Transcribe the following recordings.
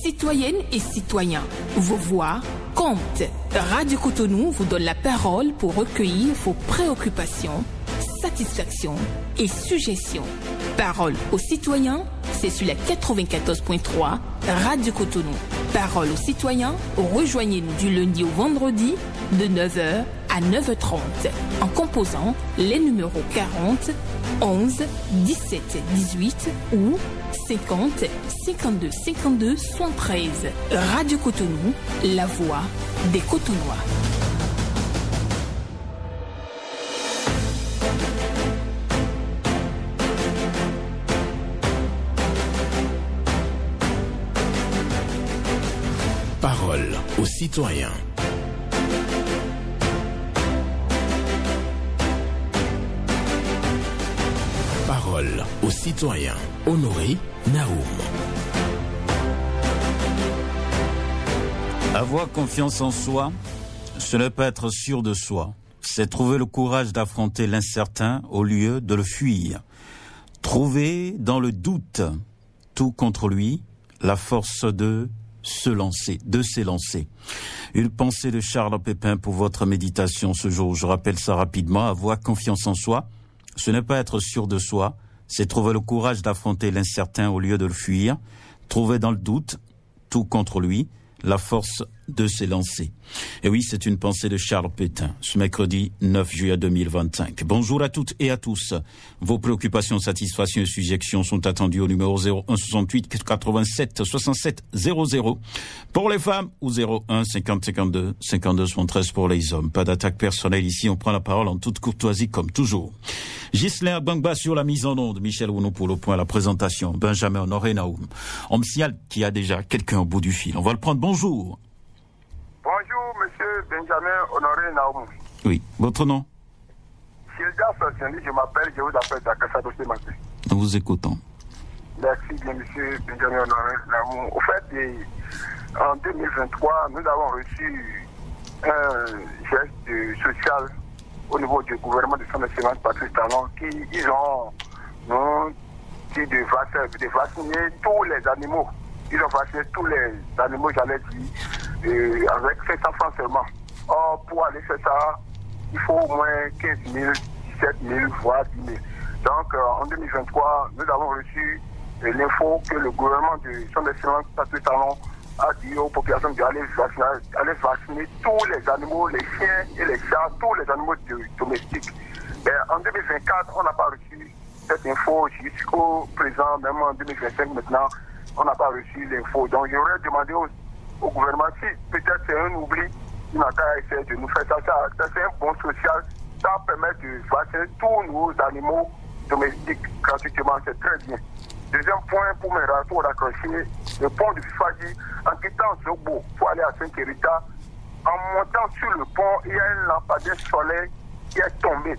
Citoyennes et citoyens, vos voix comptent. Radio Cotonou vous donne la parole pour recueillir vos préoccupations, satisfactions et suggestions. Parole aux citoyens, c'est sur la 94.3 Radio Cotonou. Parole aux citoyens, rejoignez-nous du lundi au vendredi de 9h à 9h30 en composant les numéros 40 11 17 18 ou 50 52 52 73. Radio Cotonou, la voix des Cotonois. Parole aux citoyens. Parole aux citoyens. Honoré Naoum. Avoir confiance en soi, ce n'est pas être sûr de soi. C'est trouver le courage d'affronter l'incertain au lieu de le fuir. Trouver dans le doute, tout contre lui, la force de s'élancer. Une pensée de Charles Pépin pour votre méditation ce jour. Je rappelle ça rapidement. Avoir confiance en soi, ce n'est pas être sûr de soi, c'est trouver le courage d'affronter l'incertain au lieu de le fuir. Trouver dans le doute, tout contre lui, la force de s'élancer. Et oui, c'est une pensée de Charles Pétain, ce mercredi 9 juillet 2025. Bonjour à toutes et à tous. Vos préoccupations, satisfactions et suggestions sont attendues au numéro 01 68 87 67 00 pour les femmes ou 01 50 52 52 73 pour les hommes. Pas d'attaque personnelle ici, on prend la parole en toute courtoisie comme toujours. Ghislain Bangba sur la mise en onde, Michel Ounou pour le point à la présentation, Benjamin Honoré Naoum. On me signale qu'il y a déjà quelqu'un au bout du fil. On va le prendre. Bonjour. Bonjour, monsieur Benjamin Honoré Naoum. Oui, votre nom? Je m'appelle, je vous appelle d'Akassado ce matin. Nous vous écoutons. Merci bien, monsieur Benjamin Honoré Naoum. Au fait, en 2023, nous avons reçu un geste social au niveau du gouvernement de son excellence Patrice Talon qui ils ont dit de vacciner tous les animaux. Ils ont vacciné tous les animaux, j'allais dire, avec 700 francs seulement. Or, pour aller faire ça, il faut au moins 15 000, 17 000, voire 10 000. Donc, en 2023, nous avons reçu l'info que le gouvernement de son excellence Patrice Talon a dit aux populations d'aller vacciner tous les animaux, les chiens et les chats, tous les animaux domestiques. En 2024, on n'a pas reçu cette info jusqu'au présent, même en 2025 maintenant, on n'a pas reçu l'info. Donc j'aurais demandé au gouvernement si peut-être c'est un oubli, il n'a qu'à essayer de nous faire ça. Ça c'est un bon social, ça permet de vacciner tous nos animaux domestiques gratuitement, c'est très bien. Deuxième point, pour raccrocher, le pont de Fadi, en quittant Zobo pour aller à Saint-Hérita, en montant sur le pont, il y a un lampadaire solaire qui est tombé.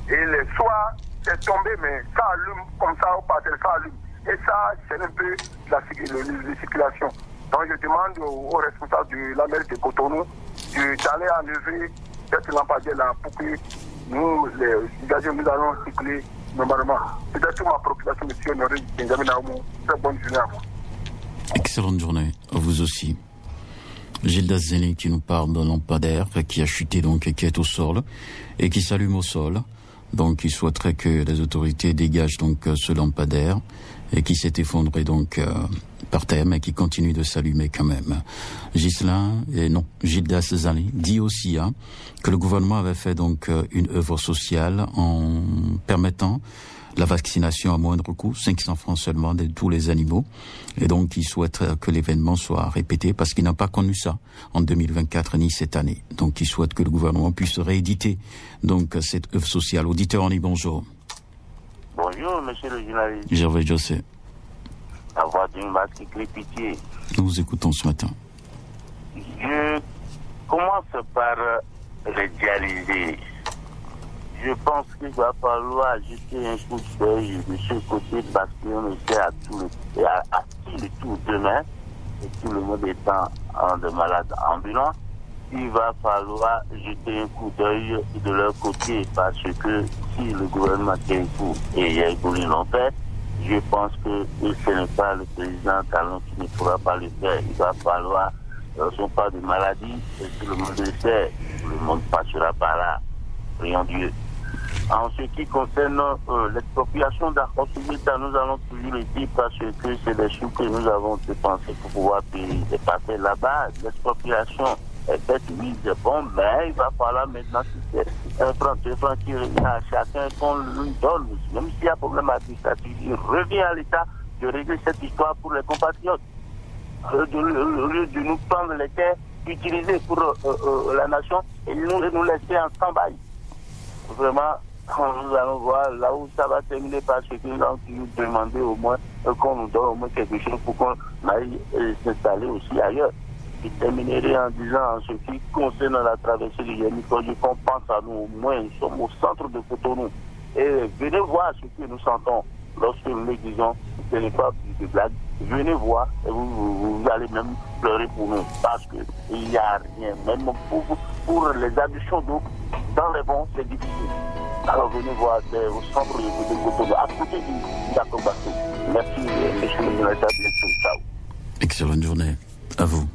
Et le soir, c'est tombé, mais ça allume comme ça, au parterre, ça allume. Et ça, c'est un peu la circulation. Donc je demande aux responsables de la mairie de Cotonou d'aller enlever cette lampadaire-là pour que nous, les usagers, nous allons circuler normalement. C'est toute ma préoccupation, monsieur Honoré Benjamin Naoum. Très bonne journée à vous. Excellente journée à vous aussi. Gilda Zéné qui nous parle d'un lampadaire qui a chuté donc et qui est au sol et qui s'allume au sol. Donc il souhaiterait que les autorités dégagent donc ce lampadaire et qui s'est effondré donc par terre mais qui continue de s'allumer quand même. Gilda Zéné dit aussi que le gouvernement avait fait donc une œuvre sociale en permettant la vaccination à moindre coût, 500 francs seulement de tous les animaux. Et donc, il souhaite que l'événement soit répété parce qu'il n'a pas connu ça en 2024 ni cette année. Donc, il souhaite que le gouvernement puisse rééditer donc cette œuvre sociale. Auditeur, on dit bonjour. Bonjour, monsieur le journaliste. Gervais Jossé. La voix d'une masque pitié. Nous vous écoutons ce matin. Je commence par les dialyser. Je pense qu'il va falloir jeter un coup d'œil de ce côté parce qu'on ne sait à qui le tour demain, et tout le monde étant de malades ambulants, il va falloir jeter un coup d'œil de leur côté parce que si le gouvernement tient coup et il y a l'ont fait, je pense que ce n'est pas le président Talon qui ne pourra pas le faire. Il va falloir son pas de maladie, et tout le monde le sait, tout le monde passera par là. Prions Dieu. En ce qui concerne l'expropriation d'Arcos Soubieta, nous allons toujours le dire parce que c'est des sous que nous avons dépensés pour pouvoir payer des parcelles là-bas. L'expropriation est faite, oui, c'est bon, mais il va falloir maintenant, si c'est un franc, deux francs qui revient à chacun, qu'on lui donne, même s'il y a problème administratif, il revient à l'État de régler cette histoire pour les compatriotes. Au lieu de nous prendre les terres utilisées pour la nation et nous laisser en stand-by. Vraiment, nous allons voir là où ça va terminer parce que nous allons nous demander au moins qu'on nous donne au moins quelque chose pour qu'on aille s'installer aussi ailleurs. Je terminerai en disant en ce qui concerne la traversée du Yénico, qu'on pense à nous au moins, nous sommes au centre de Cotonou. Et venez voir ce que nous sentons lorsque nous le disons, ce n'est pas de blague. Venez voir et vous allez même pleurer pour nous parce qu'il n'y a rien, même pour les additions d'eau dans les bons, c'est difficile. Alors venez voir au centre de Cotonou, à côté du Dakobassé. Merci, monsieur le ministre, à bientôt. Ciao. Excellente journée à vous,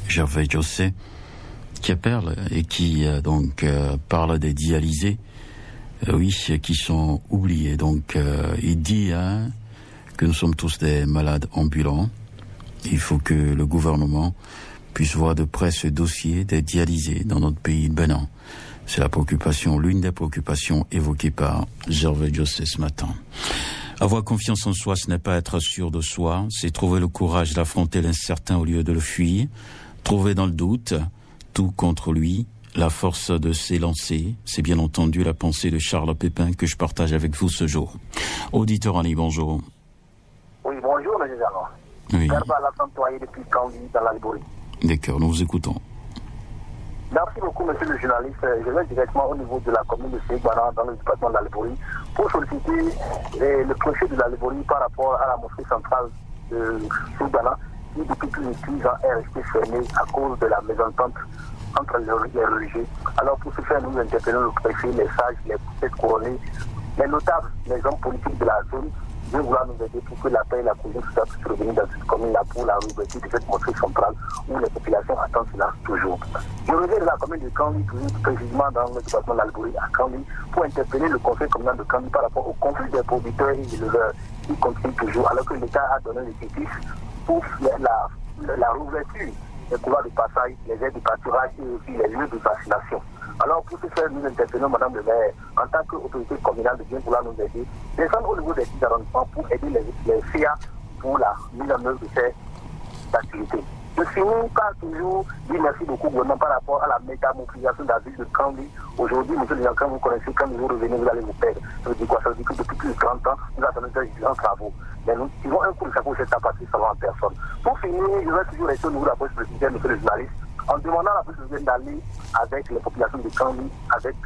Gervais Jossé, qui appelle et qui parle des dialysés, qui sont oubliés. Donc, il dit que nous sommes tous des malades ambulants. Il faut que le gouvernement puisse voir de près ce dossier des dialysés dans notre pays de Bénin. C'est l'une des préoccupations évoquées par Gervais Jossé ce matin. Avoir confiance en soi, ce n'est pas être sûr de soi, c'est trouver le courage d'affronter l'incertain au lieu de le fuir, trouver dans le doute, tout contre lui, la force de s'élancer. C'est bien entendu la pensée de Charles Pépin que je partage avec vous ce jour. Auditeur Annie, bonjour. Oui, bonjour, M. Jalon. Oui. Garba la Santoyer depuis Kangi, dans la Liborie. D'accord, nous vous écoutons. Merci beaucoup, monsieur le journaliste. Je vais directement au niveau de la commune de Ségbana, dans le département de la Liborie, pour solliciter le projet de la Liborie par rapport à la mosquée centrale de Ségbana, qui depuis plus de 10 ans est restée fermée à cause de la mésentente entre les religieux. Alors pour ce faire, nous interpellons le préfet, les sages, les têtes couronnées, les notables, les hommes politiques de la zone, de vouloir nous aider pour que la paix et la cohésion sociale puissent revenir dans cette commune-là pour la réouverture de cette mosquée centrale où les populations attendent cela toujours. Je reviens de la commune de Kangi, toujours précisément dans le département de l'Algérie à Kangi, pour interpeller le conseil communal de Kangi par rapport au conflit des producteurs et des éleveurs qui continue toujours, alors que l'État a donné les crédits pour la réouverture des couloirs de passage, les aides de pâturage et aussi les lieux de vaccination. Alors pour ce faire, nous interpellons Mme le maire en tant qu'autorité communale de bien vouloir nous aider, descendre au niveau des 10 arrondissements pour aider les FIA pour la mise en œuvre de ces activités. Je finis par toujours dire merci beaucoup au gouvernement par rapport à la métamorphisation de la ville de Kangi. Aujourd'hui, monsieur le président, quand vous connaissez, quand vous revenez, vous allez vous perdre. Ça veut dire quoi? Ça veut dire que depuis plus de 30 ans, nous attendons des différents travaux. Mais nous tirons un coup de chapeau cette partie seulement en personne. Pour finir, je vais toujours rester au niveau de la police présidentielle, monsieur le journaliste, en demandant à la police présidentielle d'aller avec les populations de Kangi, avec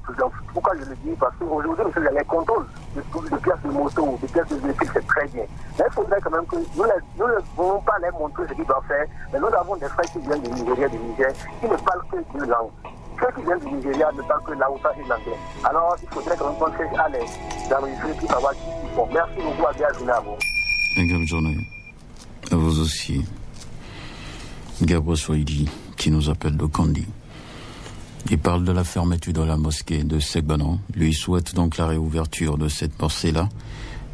prudence. Pourquoi je le dis? Parce qu'aujourd'hui, monsieur, les contrôles de pièces de moto, de pièces de véhicules, c'est très bien. Mais il faudrait quand même que nous ne voulons pas les montrer ce qu'ils doivent faire. Mais nous avons des frères qui viennent du Nigeria, du Niger, qui ne parlent que deux langues. Ceux qui viennent du Nigeria ne parlent que l'Aoussa et l'anglais. Alors, il faudrait quand même qu'on cherche à les enregistrer pour savoir qui ils font. Merci beaucoup, à bien à vous. Bonne journée. À vous aussi. Gabriel Swahili, qui nous appelle de Kandi. Il parle de la fermeture de la mosquée de Ségbana. Lui souhaite donc la réouverture de cette mosquée-là.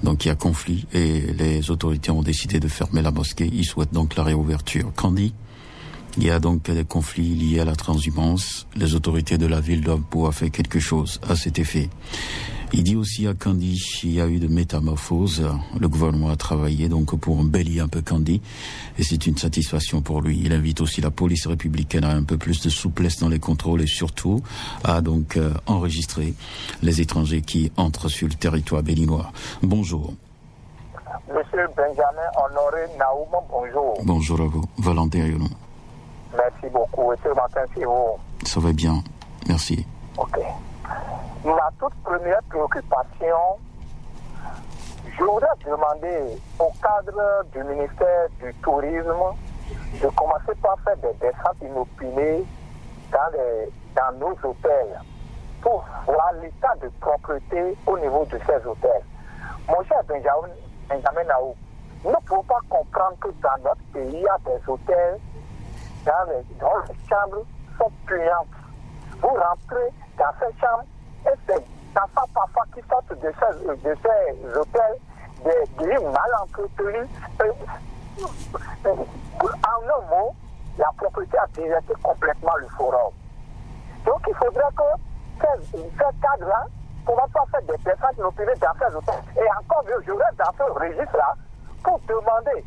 Donc il y a conflit et les autorités ont décidé de fermer la mosquée. Il souhaite donc la réouverture. Kandi, il y a donc des conflits liés à la transhumance. Les autorités de la ville doivent pouvoir faire quelque chose à cet effet. Il dit aussi à Kandi, il y a eu de métamorphose. Le gouvernement a travaillé donc pour embellir un peu Kandi et c'est une satisfaction pour lui. Il invite aussi la police républicaine à un peu plus de souplesse dans les contrôles et surtout à donc enregistrer les étrangers qui entrent sur le territoire béninois. Bonjour. Monsieur Benjamin Honoré Naoum, bonjour. Bonjour à vous. Valentin Ayonou. Merci beaucoup. Et ce matin, c'est vous. Ça va bien. Merci. Ok. Ma toute première préoccupation, je voudrais demander au cadre du ministère du Tourisme de commencer par faire des descentes inopinées dans nos hôtels pour voir l'état de propreté au niveau de ces hôtels. Mon cher Benjamin Naou, nous ne pouvons pas comprendre que dans notre pays, il y a des hôtels dont les chambres sont puantes. Vous rentrez dans ces chambres et c'est enfants parfois qui sortent de ces hôtels des lits mal entretenus. En un mot, la propriété a déserté complètement le forum. Donc il faudrait que ces cadres-là ne pourra pas faire des personnes inopinées dans ces hôtels. Et encore mieux, je reste dans ce registre-là pour demander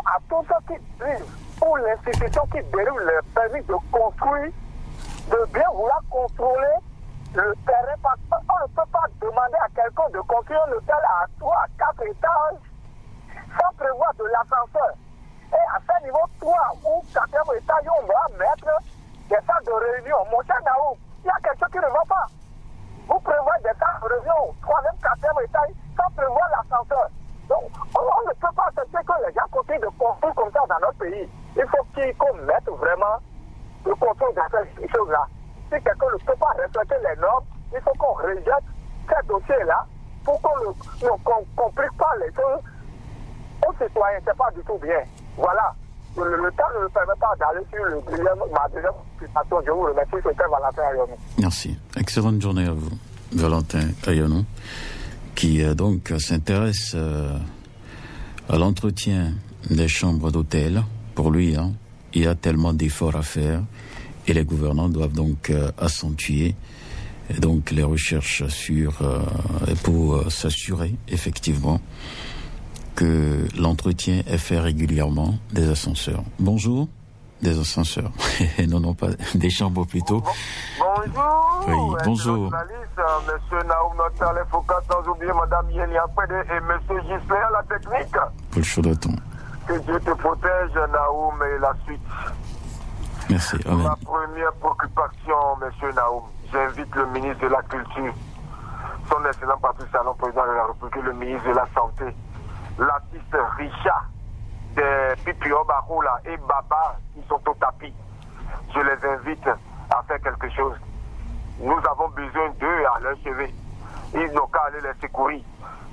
à tous ceux qui vivent ou l'institution qui déroule le permis de construire, de bien vouloir contrôler le terrain, parce qu'on ne peut pas demander à quelqu'un de construire un hôtel à 3 à 4 étages sans prévoir de l'ascenseur. Et à ce niveau 3 ou 4e étage, on doit mettre des salles de réunion. Mon cher Naou, il y a quelque chose qui ne va pas. Vous prévoyez des salles de réunion au 3e, 4e étage sans prévoir l'ascenseur. Donc, on ne peut pas accepter que les gens continuent de construire comme ça dans notre pays. Il faut qu'on mette vraiment le contrôle dans ces choses-là. Si quelqu'un ne peut pas respecter les normes, il faut qu'on rejette ces dossiers-là pour qu'on ne complique pas les choses aux citoyens. Ce n'est pas du tout bien. Voilà. Le temps ne me permet pas d'aller sur ma deuxième citation. Je vous remercie. C'était Valentin Ayonou. Merci. Excellente journée à vous, Valentin Ayonou, qui donc s'intéresse à l'entretien des chambres d'hôtel. Pour lui, il y a tellement d'efforts à faire et les gouvernants doivent donc accentuer donc les recherches pour s'assurer effectivement que l'entretien est fait régulièrement des ascenseurs. Bonjour, des ascenseurs. non, pas des chambres plutôt. Bonjour. Oui, bonjour. Monsieur Naoum, notre Foucault, sans oublier Madame Yéli Apede et Monsieur Gisley à la technique. Paul Chaudaton. Que Dieu te protège, Naoum, et la suite. Merci. Amen. Ma première préoccupation, Monsieur Naoum, j'invite le ministre de la Culture, son excellent Patrice Talon, président de la République, le ministre de la Santé, l'artiste Richard, des Pipio Baroula et Baba qui sont au tapis. Je les invite à faire quelque chose. Nous avons besoin d'eux à leur chevet. Ils n'ont qu'à aller les secourir.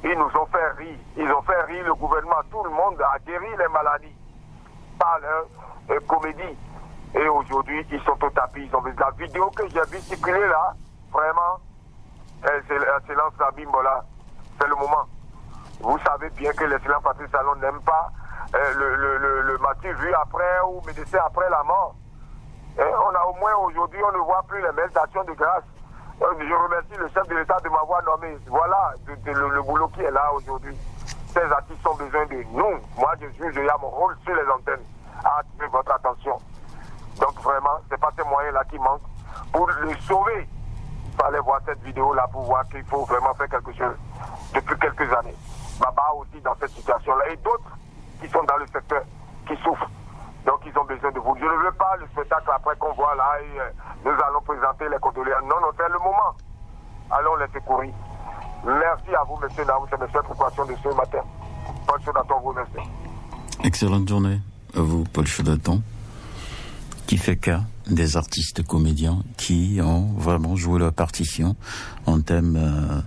Ils nous ont fait rire. Ils ont fait rire le gouvernement. Tout le monde a guéri les maladies par leur comédie. Et aujourd'hui, ils sont au tapis. Ils ont vu la vidéo que j'ai vue circuler là. Vraiment, c'est la bimbola. C'est le moment. Vous savez bien que l'excellent Patrice Talon n'aime pas le Mathieu vu après ou médecin après la mort. Et on a au moins aujourd'hui, on ne voit plus les mêmes actions de grâce. Je remercie le chef de l'État de m'avoir nommé. Voilà le boulot qui est là aujourd'hui. Ces artistes ont besoin de nous. Moi, je y a mon rôle sur les antennes à attirer votre attention. Donc vraiment, c'est pas ces moyens-là qui manquent. Pour le sauver, il fallait voir cette vidéo-là pour voir qu'il faut vraiment faire quelque chose depuis quelques années. Baba aussi dans cette situation-là et d'autres qui sont dans le secteur, qui souffrent. Donc ils ont besoin de vous. Je ne veux pas le spectacle après qu'on voit là et nous allons présenter les condoléances. Non, c'est le moment. Allons les secourir. Merci à vous, monsieur Naou, c'est notre préoccupation de ce matin. Paul Chaudaton, vous remercie. Excellente journée à vous, Paul Chaudaton, qui fait cas des artistes comédiens qui ont vraiment joué leur partition en thème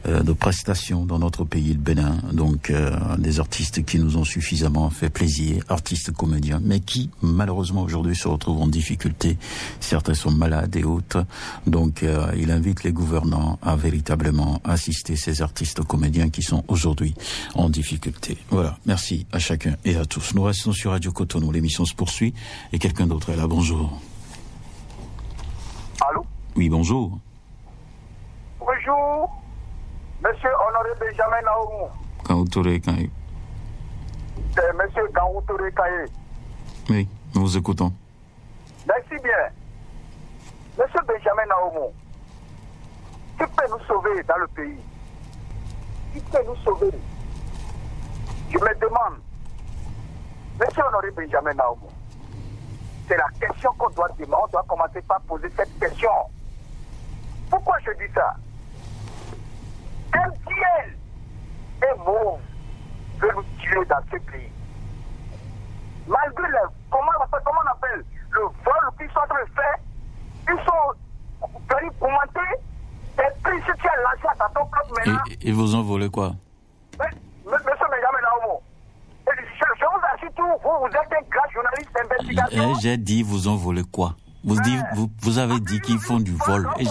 de prestations dans notre pays, le Bénin. Donc des artistes qui nous ont suffisamment fait plaisir, artistes comédiens, mais qui malheureusement aujourd'hui se retrouvent en difficulté. Certains sont malades et autres. Donc il invite les gouvernants à véritablement assister ces artistes comédiens qui sont aujourd'hui en difficulté. Voilà, merci à chacun et à tous. Nous restons sur Radio Cotonou, l'émission se poursuit et quelqu'un d'autre est là. Bonjour. Allô? Oui, bonjour. Bonjour. Monsieur Honoré Benjamin Naoum. Gaoutouré Kaye. C'est Monsieur Gaoutouré Kaye. Oui, nous vous écoutons. Merci bien. Monsieur Benjamin Naoum, qui peut nous sauver dans le pays? Qui peut nous sauver? Je me demande, Monsieur Honoré Benjamin Naoum, c'est la question qu'on doit demander. On doit commencer par poser cette question. Pourquoi je dis ça? Un ciel et mauve veut nous tuer dans ce pays. Malgré comment on appelle le vol qu'ils sont en train de faire, ils sont venus commenter des prises si tu as lancé à ton club maintenant... Et vous en voulez quoi? Monsieur Benjamin Naomo, je vous assure tout, vous êtes un grand journaliste d'investigation. J'ai dit, vous en voulez quoi? Vous avez dit qu'ils font du vol. Et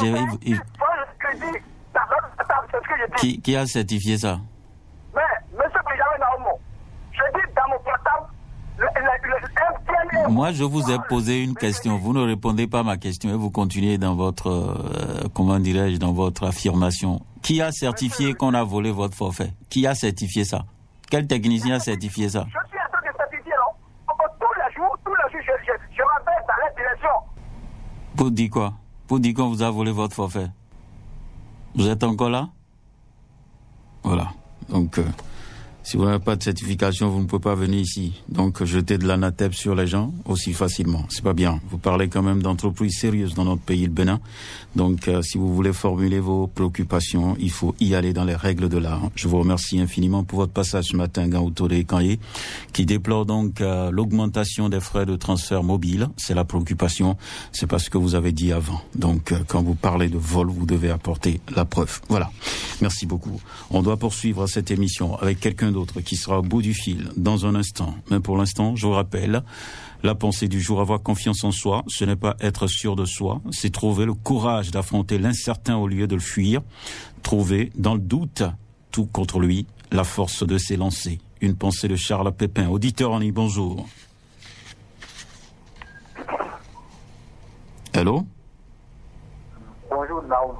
qui a certifié ça? Mais, monsieur Benjamin Naomo, je dis dans mon portable, moi, je vous ai posé une question. Vous ne répondez pas à ma question et vous continuez dans votre, dans votre affirmation. Qui a certifié qu'on a volé votre forfait? Qui a certifié ça? Quel technicien a certifié ça? Je suis en train de certifier, non? Tous les jours, je m'appelle dans la direction. Pour dire quoi? Pour dire qu'on vous a volé votre forfait? Vous êtes encore là? Voilà. Donc, si vous n'avez pas de certification, vous ne pouvez pas venir ici. Donc, jeter de l'anathème sur les gens aussi facilement. C'est pas bien. Vous parlez quand même d'entreprises sérieuses dans notre pays, le Bénin. Donc, si vous voulez formuler vos préoccupations, il faut y aller dans les règles de l'art. Je vous remercie infiniment pour votre passage ce matin, Gaoutoré Kanye, qui déplore donc l'augmentation des frais de transfert mobile. C'est la préoccupation. C'est pas ce que vous avez dit avant. Donc, quand vous parlez de vol, vous devez apporter la preuve. Voilà. Merci beaucoup. On doit poursuivre cette émission avec quelqu'un d'autre qui sera au bout du fil dans un instant. Mais pour l'instant, je vous rappelle, la pensée du jour, avoir confiance en soi, ce n'est pas être sûr de soi, c'est trouver le courage d'affronter l'incertain au lieu de le fuir, trouver dans le doute, tout contre lui, la force de s'élancer. Une pensée de Charles Pépin, auditeur en ligne, bonjour. Allô? Bonjour, Naoum.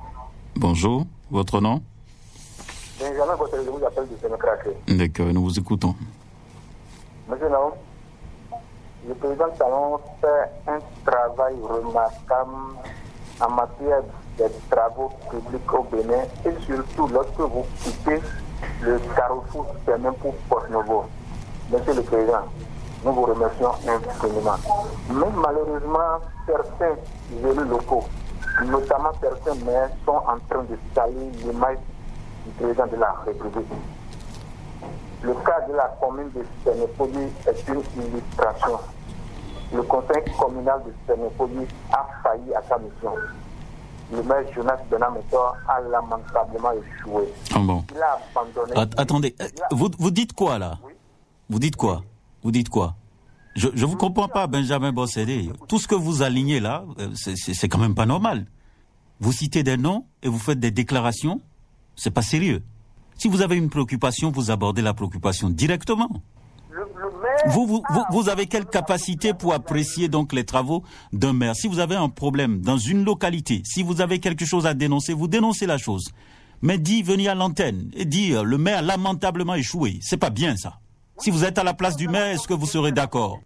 Bonjour, votre nom? Benjamin Botelé, je vous appelle du Sénécraché. D'accord, nous vous écoutons. Monsieur Naoum, le président Talon fait un travail remarquable en matière de travaux publics au Bénin et surtout lorsque vous quittez le carrefour même pour Porte-Novo. Monsieur le Président, nous vous remercions infiniment. Mais malheureusement, certains élus locaux, notamment certains maires, sont en train de salir l'image du président de la République. Le cas de la commune de Sénépoli est une illustration. Le conseil communal de Sénépoli a failli à sa mission. Le maire Jonas Benametor a lamentablement échoué. Ah bon. Il a abandonné... Attendez, vous dites quoi là? Oui. Vous dites quoi? Vous dites quoi? Je vous comprends pas, Benjamin Bossédé. Tout ce que vous alignez là, c'est quand même pas normal. Vous citez des noms et vous faites des déclarations. C'est pas sérieux. Si vous avez une préoccupation, vous abordez la préoccupation directement. Vous avez quelle capacité pour apprécier donc les travaux d'un maire? Si vous avez un problème dans une localité, si vous avez quelque chose à dénoncer, vous dénoncez la chose. Mais venez à l'antenne et dire le maire a lamentablement échoué. C'est pas bien ça. Si vous êtes à la place du maire, est-ce que vous serez d'accord?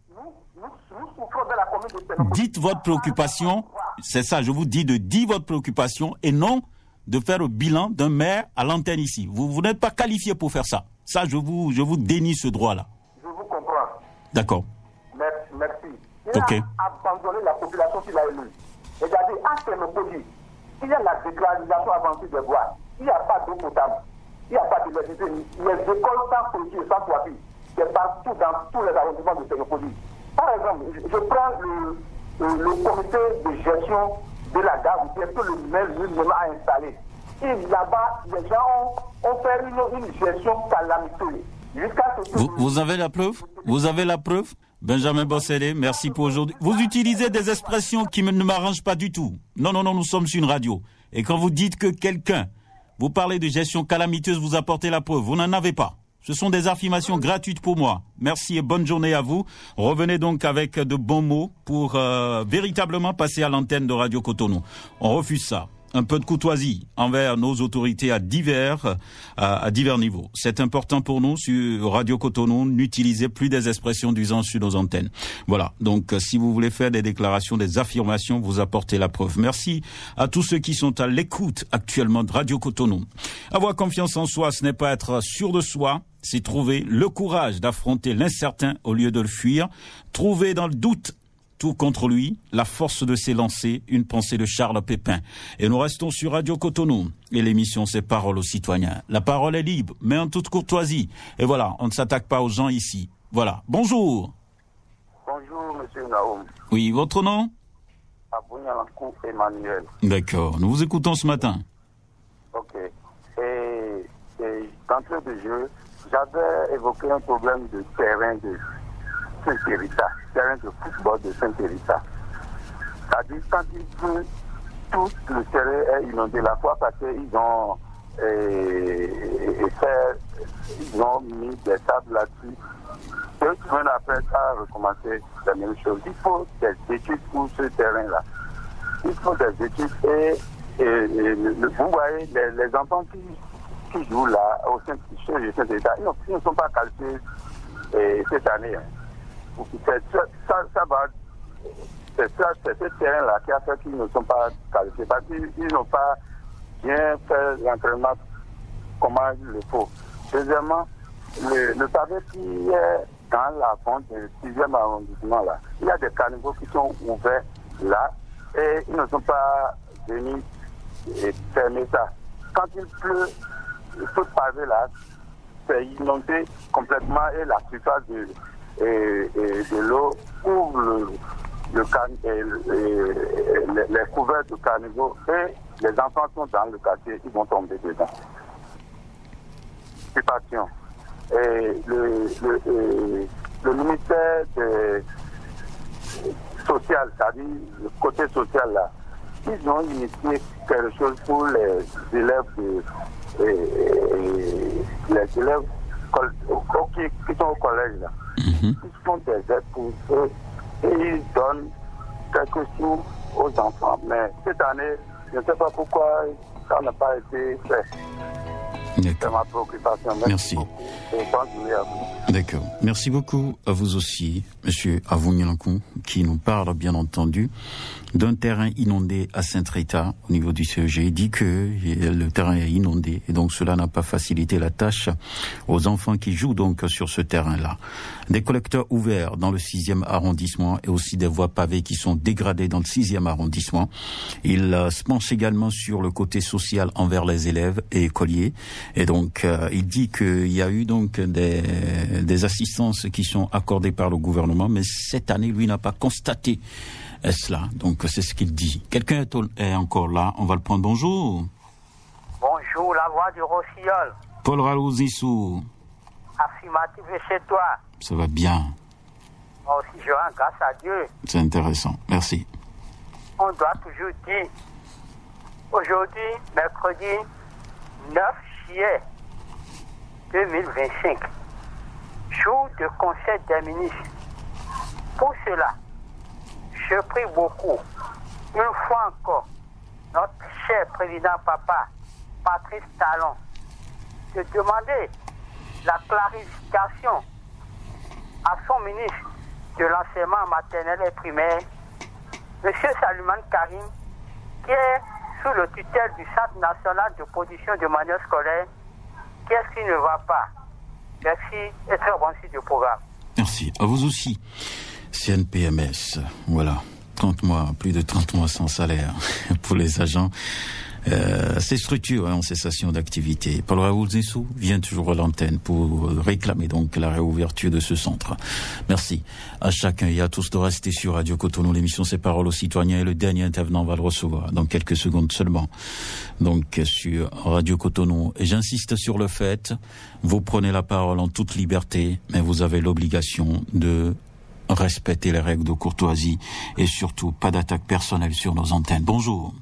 Dites votre préoccupation. C'est ça, je vous dis de dire votre préoccupation et non de faire le bilan d'un maire à l'antenne ici. Vous n'êtes pas qualifié pour faire ça. Ça, je vous dénie ce droit-là. Je vous comprends. D'accord. Merci. Il a abandonné la population qu'il a élue. Regardez, à Sénépoli, il y a la déclaration avancée des voies. Il n'y a pas d'eau potable. Il n'y a pas d'électricité. Les écoles sans produits et sans toiture. C'est partout dans tous les arrondissements de Sénépoli. Par exemple, je prends le comité de gestion de la gare que le maire lui-même a installé. Et là-bas, les gens ont fait une gestion calamiteuse. Vous avez la preuve? Vous avez la preuve? Benjamin Bossédé, merci pour aujourd'hui. Vous utilisez des expressions qui ne m'arrangent pas du tout. Non, nous sommes sur une radio. Et quand vous dites que quelqu'un, vous parlez de gestion calamiteuse, vous apportez la preuve. Vous n'en avez pas. Ce sont des affirmations gratuites pour moi. Merci et bonne journée à vous. Revenez donc avec de bons mots pour véritablement passer à l'antenne de Radio Cotonou. On refuse ça. Un peu de courtoisie envers nos autorités à divers niveaux. C'est important pour nous sur Radio Cotonou. N'utilisez plus des expressions d'usage sur nos antennes. Voilà. Donc, si vous voulez faire des déclarations, des affirmations, vous apportez la preuve. Merci à tous ceux qui sont à l'écoute actuellement de Radio Cotonou. Avoir confiance en soi, ce n'est pas être sûr de soi. C'est trouver le courage d'affronter l'incertain au lieu de le fuir. Trouver dans le doute tout contre lui, la force de s'élancer, une pensée de Charles Pépin. Et nous restons sur Radio Cotonou. Et l'émission, c'est Parole aux citoyens. La parole est libre, mais en toute courtoisie. Et voilà, on ne s'attaque pas aux gens ici. Voilà. Bonjour. Bonjour, monsieur Naoum. Oui, votre nom? Abounialankou Emmanuel. D'accord. Nous vous écoutons ce matin. Ok. Et d'entrée de jeu, j'avais évoqué un problème de terrain de Saint-Hérita, terrain de football de Saint-Hérita. C'est-à-dire, quand ils disent tout le terrain est inondé, la fois passée, ils ont mis des tables là-dessus. 2 semaines après, ça a recommencé la même chose. Il faut des études pour ce terrain-là. Il faut des études et vous voyez, les enfants qui jouent là, au sein de Saint-État, ils ne sont pas qualifiés cette année. Hein. C'est ce terrain-là qui a fait qu'ils ne sont pas qualifiés, parce qu'ils n'ont pas bien fait l'entraînement comment il le faut. Deuxièmement, le pavé qui est dans la fonte du 6e arrondissement, là, il y a des caniveaux qui sont ouverts là, et ils ne sont pas venus fermer ça. Quand il pleut, ce pavé-là, c'est inondé complètement et la surface de l'eau couvre les couverts de caniveaux et les enfants sont dans le quartier, ils vont tomber dedans. Occupation. Et le ministère social, c'est-à-dire le côté social là, ils ont initié quelque chose pour les élèves qui sont au collège là. Ils font des aides pour eux et ils donnent quelques sous aux enfants. Mais cette année, je ne sais pas pourquoi ça n'a pas été fait. C'est ma préoccupation. Merci. D'accord. Merci beaucoup à vous aussi, Monsieur Avogny-Lancon, qui nous parle, bien entendu, d'un terrain inondé à Saint-Rita, au niveau du CEG. Il dit que le terrain est inondé, et donc cela n'a pas facilité la tâche aux enfants qui jouent donc sur ce terrain-là. Des collecteurs ouverts dans le 6e arrondissement et aussi des voies pavées qui sont dégradées dans le 6e arrondissement. Il se penche également sur le côté social envers les élèves et écoliers. Et donc, il dit qu'il y a eu donc des assistances qui sont accordées par le gouvernement, mais cette année, lui n'a pas constaté cela. Donc, c'est ce qu'il dit. Quelqu'un est encore là. On va le prendre. Bonjour. Bonjour, la voix du Rossignol. Paul Ralouzissou. Affirmatif et chez toi. Ça va bien. Moi aussi, je rends grâce à Dieu. C'est intéressant. Merci. On doit toujours dire, aujourd'hui, mercredi 9 juillet 2025, jour de conseil des ministres. Pour cela, je prie beaucoup, une fois encore, notre cher président papa, Patrice Talon, de demander la clarification à son ministre de l'enseignement maternel et primaire, M. Saluman Karim, qui est sous le tutelle du Centre national de production de manuels scolaires. Qu'est-ce qui ne va pas? Merci et très bon site de programme. Merci. À vous aussi. CNPMS, voilà. 30 mois, plus de 30 mois sans salaire pour les agents. Ces structures en cessation d'activité. Paul Ralouzissou vient toujours à l'antenne pour réclamer donc la réouverture de ce centre. Merci à chacun et à tous de rester sur Radio Cotonou. L'émission C'est Paroles aux citoyens et le dernier intervenant va le recevoir dans quelques secondes seulement. Donc sur Radio Cotonou. Et j'insiste sur le fait, vous prenez la parole en toute liberté, mais vous avez l'obligation de respecter les règles de courtoisie et surtout pas d'attaque personnelle sur nos antennes. Bonjour.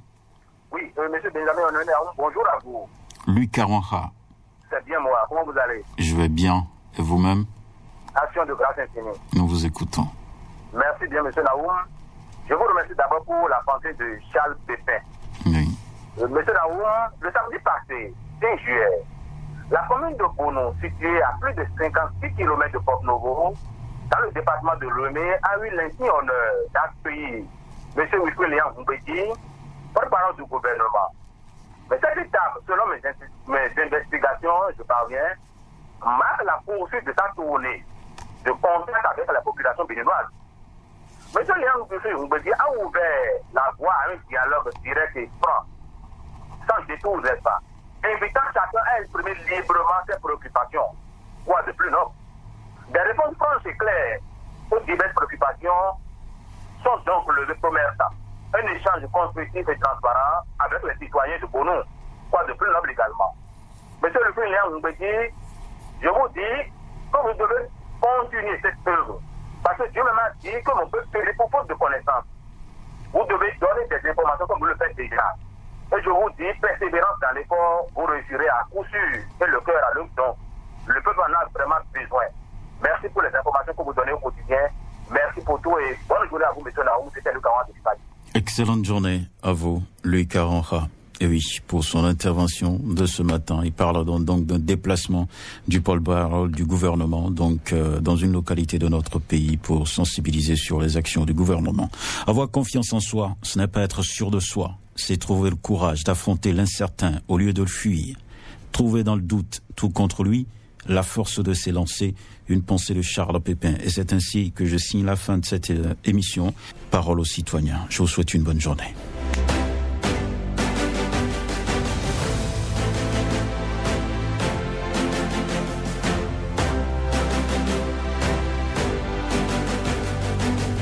Oui, monsieur Benjamin Ononé, bonjour à vous. Luc Caronha. C'est bien moi, comment vous allez? Je vais bien. Et vous-même? Action de grâce infinie. Nous vous écoutons. Merci bien, monsieur Naoum. Je vous remercie d'abord pour la pensée de Charles Pépin. Oui. Monsieur Naoum, le samedi passé, 5 juillet, la commune de Bono, située à plus de 56 km de Port-Novo, dans le département de Lomé, a eu l'insigne honneur d'accueillir M. Wilfried Léon Mbeki, porte-parole du gouvernement. Mais cette étape, selon mes investigations, je parviens, marque la poursuite de sa tournée de contact avec la population béninoise. M. Léon Mbeki a ouvert la voie à un dialogue direct et franc, sans détour, n'est-ce pas, invitant chacun à exprimer librement ses préoccupations. Quoi de plus noble? Des réponses franches et claires aux diverses préoccupations sont donc le premier étape. Un échange constructif et transparent avec les citoyens de Bono. quoi de plus noble également. Monsieur le Président Mbeki, je vous dis que vous devez continuer cette œuvre. Parce que Dieu m'a dit que mon peuple est pour faute de connaissance. Vous devez donner des informations comme vous le faites déjà. Et je vous dis, persévérance dans l'effort, vous réussirez à coup sûr. Et le cœur à l'œuvre, donc. Le peuple en a vraiment besoin. Merci pour les informations que vous donnez au quotidien. Merci pour tout et bonne journée à vous, M. Naoum. C'était le Caron de Spadi. Excellente journée à vous, Louis Caronra. Et oui, pour son intervention de ce matin, il parle donc d'un déplacement du porte-parole du gouvernement, donc dans une localité de notre pays pour sensibiliser sur les actions du gouvernement. Avoir confiance en soi, ce n'est pas être sûr de soi, c'est trouver le courage d'affronter l'incertain au lieu de le fuir. Trouver dans le doute tout contre lui, la force de s'élancer, une pensée de Charles Pépin. Et c'est ainsi que je signe la fin de cette émission. Parole aux citoyens. Je vous souhaite une bonne journée.